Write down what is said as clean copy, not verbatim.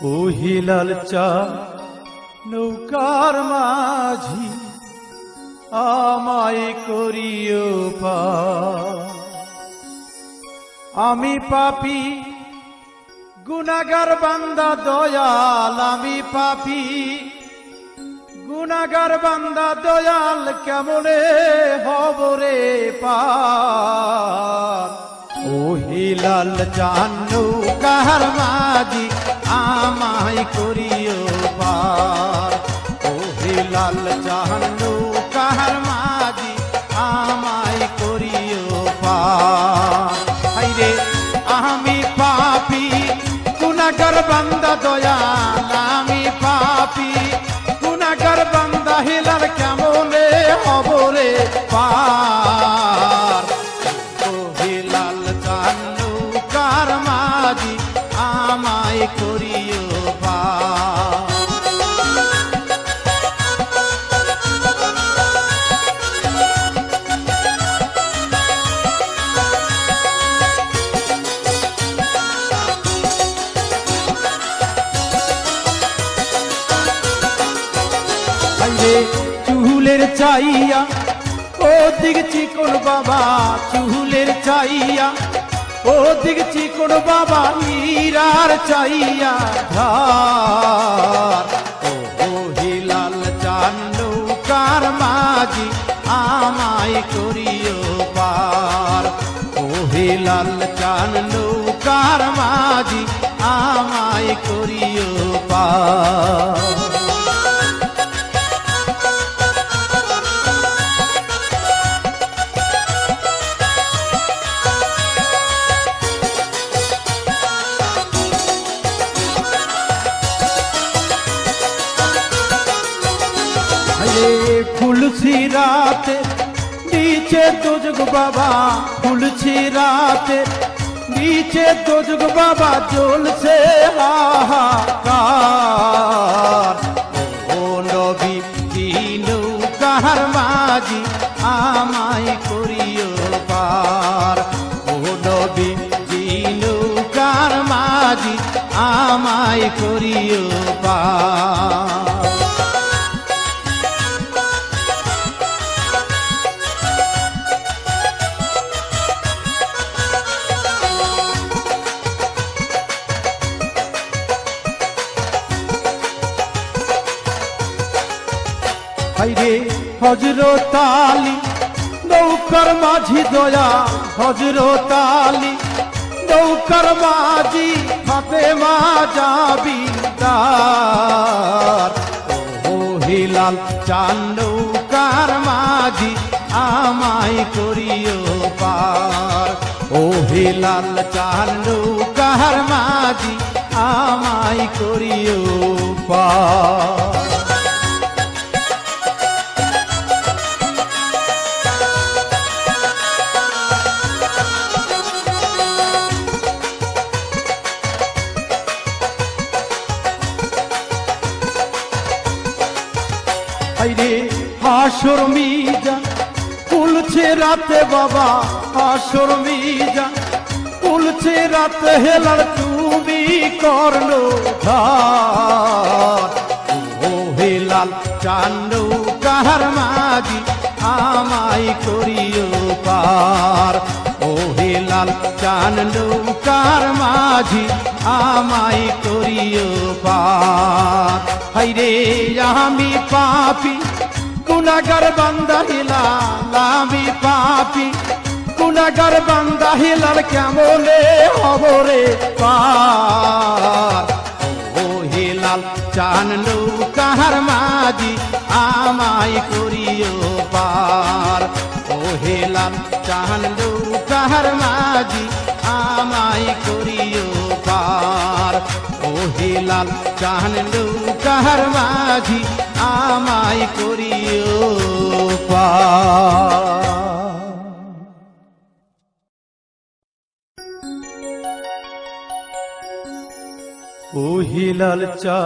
ওহিলাল চা নৌকার মাঝি আমায় করিও পার। আমি পাপী গুনাহগার বান্দা দয়াল, আমি পাপী গুনাহগার বান্দা দয়াল, কেমনে হব রে পার। ওহিলাল চান নৌকার মাঝি আমায় করিও পার। ওহিলাল চান নৌকার মাঝি আমায় করিও পার। হাইরে আমি পাপী গুনাহগার বান্দা দয়াল, আমি পাপী গুনাহগার বান্দা হিলাল, কেমনে হব রে পার। ওহিলাল চান নৌকার মাঝি আমায় করিও পার। চুলের চাইয়া ও দিক চিকন বাবা, চুলের চাইয়া ও দিক চিকন বাবা, হীরার চাইয়া ধার। ওহিলাল চান নৌকার মাঝি আমায় করিও পার। ওহিলাল চান নৌকার মাঝি আমায় করিও পার। ফুলছি রাতে নিচে দোজগ বাবা, ফুলছি রাতে নিচে দোজগ বাবা, জ্বলছে হাহাকার। ও নবী কি নৌকার মাঝি আমায় করিও পার। ও নবী কি নৌকার মাঝি আমায় করিও পার। হাইরে হযরত আলী নৌকার মাঝি দয়া, হযরত আলী নৌকার মাঝি, ফাতেমা জাবিদার। ওহিলাল চান নৌকার মাঝি আমায় করিও পার। ওহিলাল চান নৌকার মাঝি আমায় করিও পার। হাইরে হাসর মিজান খুলছে রাতে বাবা, হাসর মিজান খুলছে রাতে, হেলাল তুমি কর্ণধার। ওহিলাল চান নৌকার মাঝি আমায় করিও পার। ওহিলাল চান নৌকার মাঝি আমায় করিও পার। হাইরে আমি পাপী গুনাহগার বান্দা হিলাল, আমি পাপী গুনাহগার বান্দা হিলাল, কেমনে হব রে পার। ওহিলাল চান নৌকার মাঝি আমায় করিও পার। ওহিলাল চান নৌকার মাঝি আমায় করিও পার। ওহিলাল চান নৌকার মাঝি আমায় করিও পার। ওহিলাল চা